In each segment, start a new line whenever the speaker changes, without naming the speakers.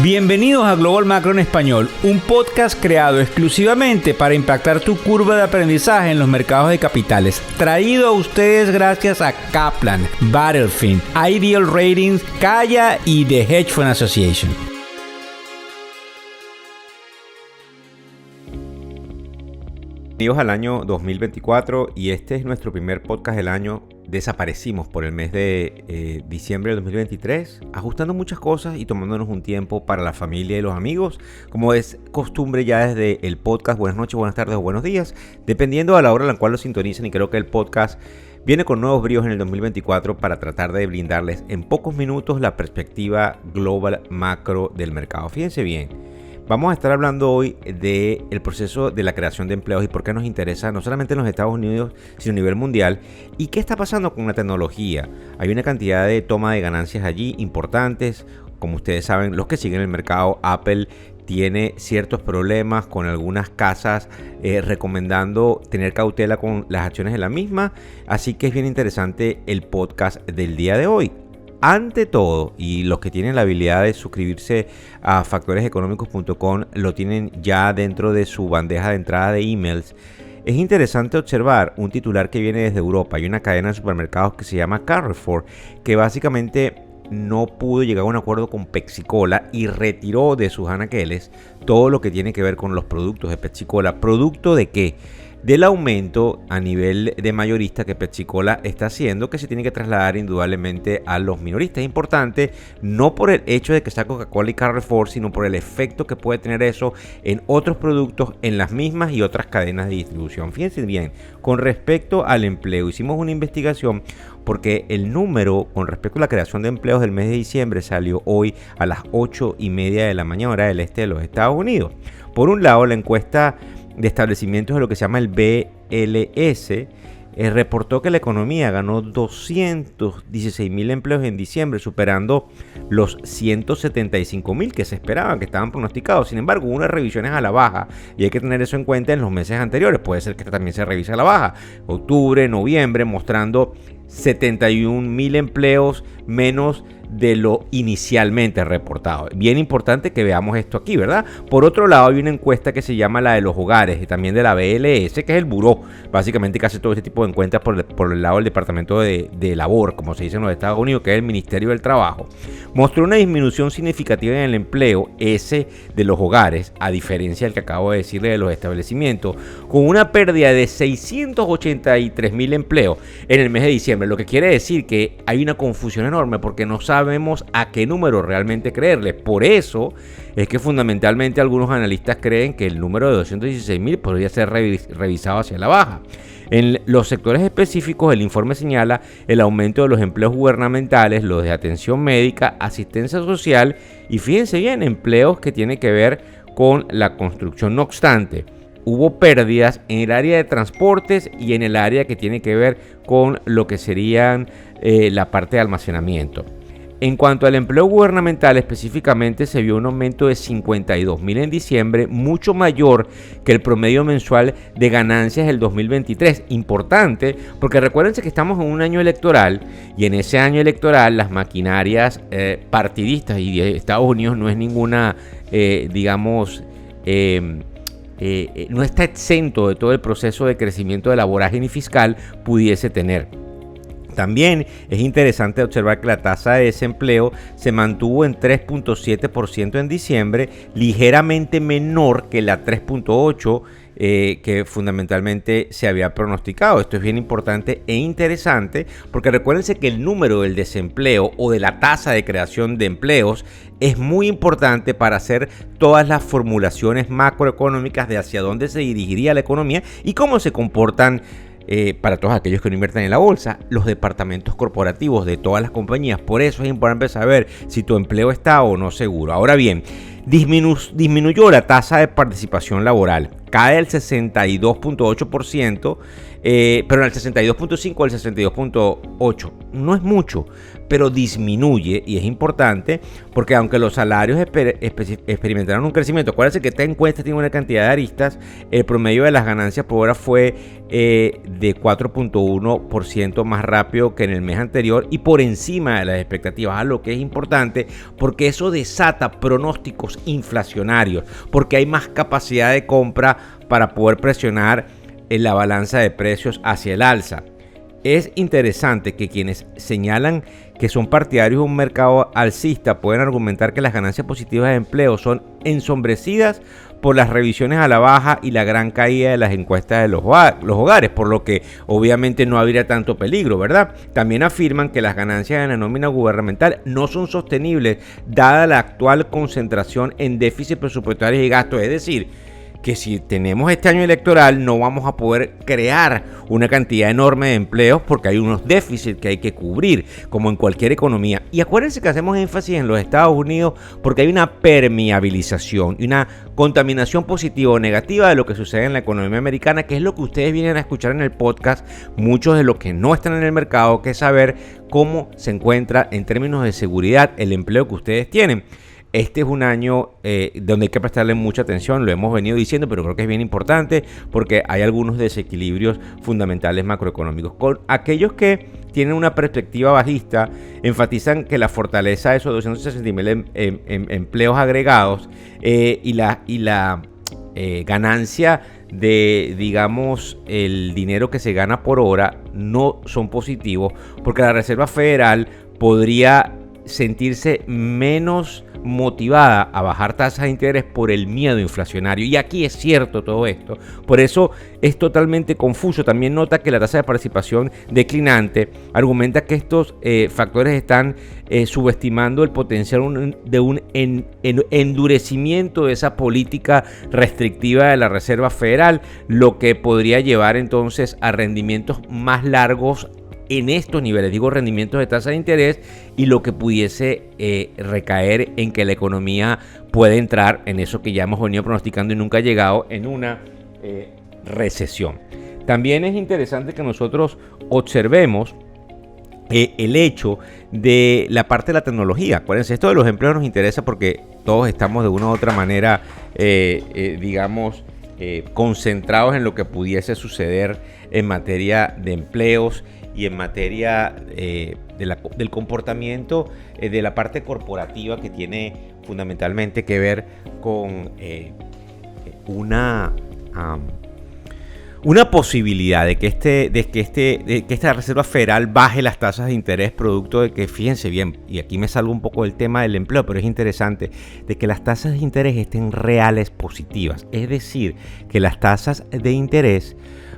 Bienvenidos a Global Macro en Español, un podcast creado exclusivamente para impactar tu curva de aprendizaje en los mercados de capitales. Traído a ustedes gracias a Kaplan, Battlefield, Ideal Ratings, Kaya y The Hedge Fund Association.
Bienvenidos al año 2024 y este es nuestro primer podcast del año. Desaparecimos por el mes de diciembre del 2023, ajustando muchas cosas y tomándonos un tiempo para la familia y los amigos, como es costumbre ya desde el podcast. Buenas noches, buenas tardes o buenos días, dependiendo a la hora en la cual lo sintonicen, y creo que el podcast viene con nuevos bríos en el 2024 para tratar de brindarles en pocos minutos la perspectiva global macro del mercado. Fíjense bien. Vamos a estar hablando hoy del proceso de la creación de empleos y por qué nos interesa no solamente en los Estados Unidos, sino a nivel mundial. Y qué está pasando con la tecnología. Hay una cantidad de toma de ganancias allí importantes. Como ustedes saben, los que siguen el mercado, Apple tiene ciertos problemas con algunas casas recomendando tener cautela con las acciones de la misma. Así que es bien interesante el podcast del día de hoy. Ante todo, y los que tienen la habilidad de suscribirse a factoreseconómicos.com lo tienen ya dentro de su bandeja de entrada de emails, es interesante observar un titular que viene desde Europa. Hay una cadena de supermercados que se llama Carrefour, que básicamente no pudo llegar a un acuerdo con Pepsi-Cola y retiró de sus anaqueles todo lo que tiene que ver con los productos de Pepsi-Cola. ¿Producto de qué? Del aumento a nivel de mayorista que Pepsi-Cola está haciendo, que se tiene que trasladar indudablemente a los minoristas. Es importante, no por el hecho de que está Coca-Cola y Carrefour, sino por el efecto que puede tener eso en otros productos, en las mismas y otras cadenas de distribución. Fíjense bien, con respecto al empleo, hicimos una investigación porque el número con respecto a la creación de empleos del mes de diciembre salió hoy a las 8:30 de la mañana, hora del este de los Estados Unidos. Por un lado, la encuesta de establecimientos de lo que se llama el BLS reportó que la economía ganó 216,000 empleos en diciembre, superando los 175,000 que se esperaban, que estaban pronosticados. Sin embargo, hubo unas revisiones a la baja y hay que tener eso en cuenta en los meses anteriores. Puede ser que también se revise a la baja. Octubre, noviembre, mostrando 71,000 empleos menos de lo inicialmente reportado. Bien importante que veamos esto aquí, ¿verdad? Por otro lado, hay una encuesta que se llama la de los hogares y también de la BLS, que es el buró, básicamente, que hace todo este tipo de encuestas por el lado del Departamento de Labor, como se dice en los Estados Unidos, que es el Ministerio del Trabajo. Mostró una disminución significativa en el empleo, ese de los hogares, a diferencia del que acabo de decirle de los establecimientos, con una pérdida de 683,000 empleos en el mes de diciembre, lo que quiere decir que hay una confusión enorme porque no sabemos a qué número realmente creerle. Por eso es que fundamentalmente algunos analistas creen que el número de 216,000 podría ser revisado hacia la baja. En los sectores específicos, el informe señala el aumento de los empleos gubernamentales, los de atención médica, asistencia social y, fíjense bien, empleos que tienen que ver con la construcción. No obstante, hubo pérdidas en el área de transportes y en el área que tiene que ver con lo que serían la parte de almacenamiento. En cuanto al empleo gubernamental específicamente, se vio un aumento de 52,000 en diciembre, mucho mayor que el promedio mensual de ganancias del 2023. Importante, porque recuérdense que estamos en un año electoral y en ese año electoral las maquinarias partidistas, y de Estados Unidos no es ninguna, no está exento de todo el proceso de crecimiento de la vorágine fiscal pudiese tener. También es interesante observar que la tasa de desempleo se mantuvo en 3.7% en diciembre, ligeramente menor que la 3.8% que fundamentalmente se había pronosticado. Esto es bien importante e interesante porque recuérdense que el número del desempleo o de la tasa de creación de empleos es muy importante para hacer todas las formulaciones macroeconómicas de hacia dónde se dirigiría la economía y cómo se comportan para todos aquellos que no invierten en la bolsa, los departamentos corporativos de todas las compañías. Por eso es importante saber si tu empleo está o no seguro. Ahora bien, disminuyó la tasa de participación laboral, cae del 62.8%, pero en el 62.5 al 62.8. No es mucho, pero disminuye, y es importante porque aunque los salarios experimentaron un crecimiento, acuérdense que esta encuesta tiene una cantidad de aristas, el promedio de las ganancias por hora fue de 4.1% más rápido que en el mes anterior y por encima de las expectativas, a lo que es importante porque eso desata pronósticos inflacionarios, porque hay más capacidad de compra para poder presionar en la balanza de precios hacia el alza. Es interesante que quienes señalan que son partidarios de un mercado alcista pueden argumentar que las ganancias positivas de empleo son ensombrecidas por las revisiones a la baja y la gran caída de las encuestas de los hogares, por lo que obviamente no habría tanto peligro, ¿verdad? También afirman que las ganancias en la nómina gubernamental no son sostenibles dada la actual concentración en déficit presupuestario y gastos, es decir, que si tenemos este año electoral no vamos a poder crear una cantidad enorme de empleos porque hay unos déficits que hay que cubrir, como en cualquier economía. Y acuérdense que hacemos énfasis en los Estados Unidos porque hay una permeabilización y una contaminación positiva o negativa de lo que sucede en la economía americana, que es lo que ustedes vienen a escuchar en el podcast, muchos de los que no están en el mercado, que es saber cómo se encuentra en términos de seguridad el empleo que ustedes tienen. Este es un año donde hay que prestarle mucha atención, lo hemos venido diciendo, pero creo que es bien importante porque hay algunos desequilibrios fundamentales macroeconómicos. Con aquellos que tienen una perspectiva bajista, enfatizan que la fortaleza de esos 260,000 empleos agregados y la ganancia de, digamos, el dinero que se gana por hora no son positivos porque la Reserva Federal podría sentirse menos motivada a bajar tasas de interés por el miedo inflacionario, y aquí es cierto todo esto, por eso es totalmente confuso. También nota que la tasa de participación declinante argumenta que estos factores están subestimando el potencial de un endurecimiento de esa política restrictiva de la Reserva Federal, lo que podría llevar entonces a rendimientos más largos en estos niveles, digo rendimientos de tasa de interés, y lo que pudiese recaer en que la economía puede entrar en eso que ya hemos venido pronosticando y nunca ha llegado, en una recesión. También es interesante que nosotros observemos el hecho de la parte de la tecnología. Acuérdense, esto de los empleos nos interesa porque todos estamos de una u otra manera, concentrados en lo que pudiese suceder en materia de empleos y en materia del comportamiento de la parte corporativa, que tiene fundamentalmente que ver con una posibilidad de que esta Reserva Federal baje las tasas de interés, producto de que, fíjense bien, y aquí me salgo un poco del tema del empleo, pero es interesante, de que las tasas de interés estén reales positivas, es decir, que las tasas de interés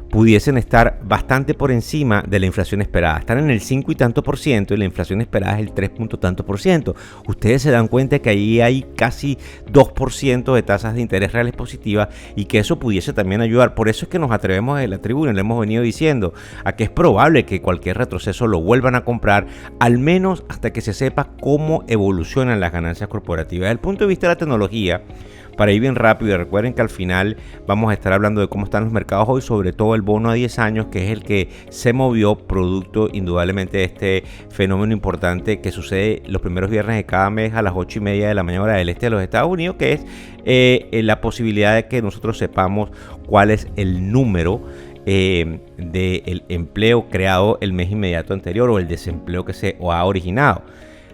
pudiesen estar bastante por encima de la inflación esperada. Están en el 5 y tanto por ciento y la inflación esperada es el 3 punto tanto por ciento. Ustedes se dan cuenta que ahí hay casi 2% de tasas de interés reales positivas y que eso pudiese también ayudar. Por eso es que nos atrevemos en la tribuna, le hemos venido diciendo, a que es probable que cualquier retroceso lo vuelvan a comprar, al menos hasta que se sepa cómo evolucionan las ganancias corporativas. Desde el punto de vista de la tecnología, para ir bien rápido, recuerden que al final vamos a estar hablando de cómo están los mercados hoy, sobre todo el bono a 10 años, que es el que se movió producto indudablemente de este fenómeno importante que sucede los primeros viernes de cada mes a las 8:30 de la mañana hora del este de los Estados Unidos, que es la posibilidad de que nosotros sepamos cuál es el número del empleo creado el mes inmediato anterior o el desempleo que se ha originado.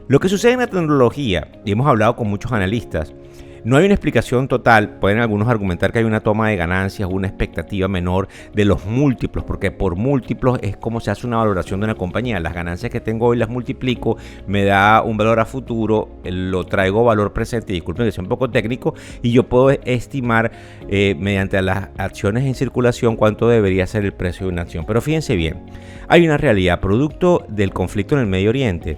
Lo que sucede en la tecnología, y hemos hablado con muchos analistas, no hay una explicación total. Pueden algunos argumentar que hay una toma de ganancias, una expectativa menor de los múltiplos, porque por múltiplos es como se hace una valoración de una compañía. Las ganancias que tengo hoy las multiplico, me da un valor a futuro, lo traigo valor presente, disculpen que sea un poco técnico, y yo puedo estimar mediante las acciones en circulación cuánto debería ser el precio de una acción. Pero fíjense bien, hay una realidad, producto del conflicto en el Medio Oriente.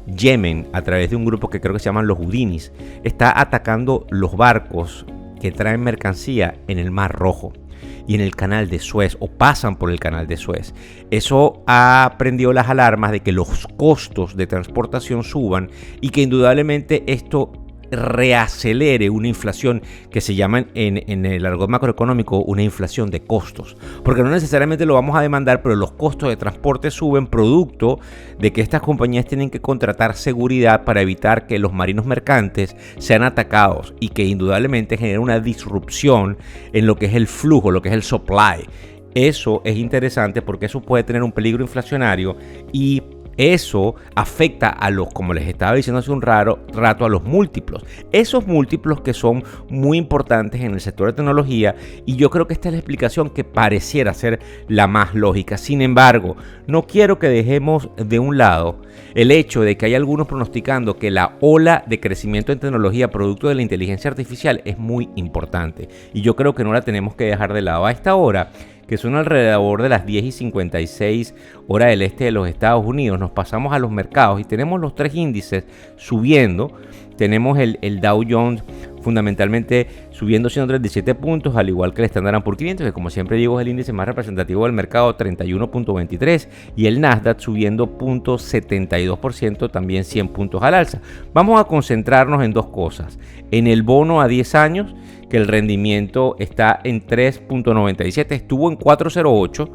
Yemen, a través de un grupo que creo que se llaman los Houthis, está atacando los barcos que traen mercancía en el Mar Rojo y en el Canal de Suez, o pasan por el Canal de Suez. Eso ha prendido las alarmas de que los costos de transportación suban y que indudablemente esto reacelere una inflación que se llama en el argot macroeconómico una inflación de costos. Porque no necesariamente lo vamos a demandar, pero los costos de transporte suben producto de que estas compañías tienen que contratar seguridad para evitar que los marinos mercantes sean atacados y que indudablemente genera una disrupción en lo que es el flujo, lo que es el supply. Eso es interesante porque eso puede tener un peligro inflacionario y eso afecta a los, como les estaba diciendo hace un rato, a los múltiplos. Esos múltiplos que son muy importantes en el sector de tecnología, y yo creo que esta es la explicación que pareciera ser la más lógica. Sin embargo, no quiero que dejemos de un lado el hecho de que hay algunos pronosticando que la ola de crecimiento en tecnología producto de la inteligencia artificial es muy importante. Y yo creo que no la tenemos que dejar de lado. A esta hora, que son alrededor de las 10:56 hora del este de los Estados Unidos, nos pasamos a los mercados y tenemos los tres índices subiendo. Tenemos el Dow Jones fundamentalmente subiendo 137 puntos, al igual que el Standard & Poor's 500, que como siempre digo es el índice más representativo del mercado, 31.23, y el Nasdaq subiendo 0.72%, también 100 puntos al alza. Vamos a concentrarnos en dos cosas: en el bono a 10 años, que el rendimiento está en 3.97, estuvo en 4.08.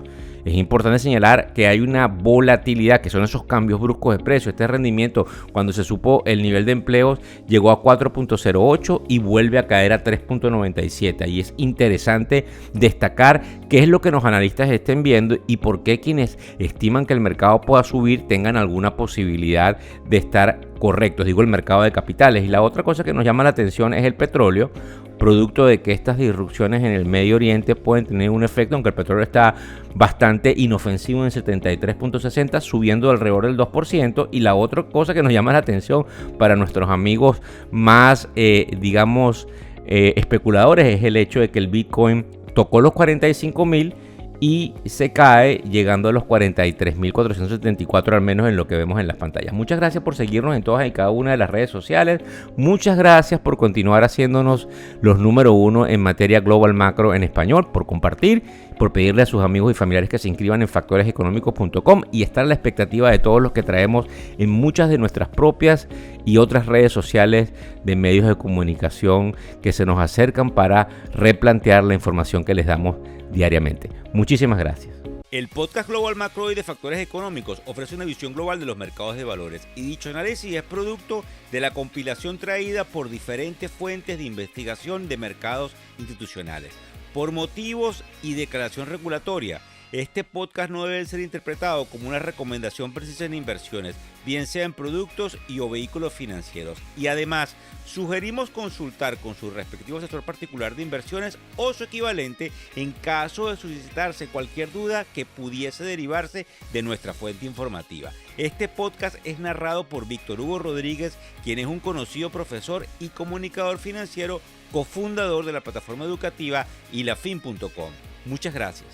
Es importante señalar que hay una volatilidad, que son esos cambios bruscos de precio. Este rendimiento, cuando se supo el nivel de empleos, llegó a 4.08 y vuelve a caer a 3.97. Y es interesante destacar qué es lo que los analistas estén viendo y por qué quienes estiman que el mercado pueda subir tengan alguna posibilidad de estar correctos. Digo, el mercado de capitales. Y la otra cosa que nos llama la atención es el petróleo, producto de que estas disrupciones en el Medio Oriente pueden tener un efecto, aunque el petróleo está bastante inofensivo en 73.60, subiendo alrededor del 2%. Y la otra cosa que nos llama la atención para nuestros amigos más, especuladores, es el hecho de que el Bitcoin tocó los 45.000 y se cae llegando a los 43.474, al menos en lo que vemos en las pantallas. Muchas gracias por seguirnos en todas y cada una de las redes sociales. Muchas gracias por continuar haciéndonos los número uno en materia global macro en español, por compartir, por pedirle a sus amigos y familiares que se inscriban en factoreseconómicos.com y estar a la expectativa de todos los que traemos en muchas de nuestras propias y otras redes sociales de medios de comunicación que se nos acercan para replantear la información que les damos diariamente. Muchísimas gracias.
El podcast Global Macro y de Factores Económicos ofrece una visión global de los mercados de valores, y dicho análisis es producto de la compilación traída por diferentes fuentes de investigación de mercados institucionales. Por motivos y declaración regulatoria, este podcast no debe ser interpretado como una recomendación precisa en inversiones, bien sea en productos y o vehículos financieros. Y además, sugerimos consultar con su respectivo asesor particular de inversiones o su equivalente en caso de suscitarse cualquier duda que pudiese derivarse de nuestra fuente informativa. Este podcast es narrado por Víctor Hugo Rodríguez, quien es un conocido profesor y comunicador financiero, cofundador de la plataforma educativa ilafin.com. Muchas gracias.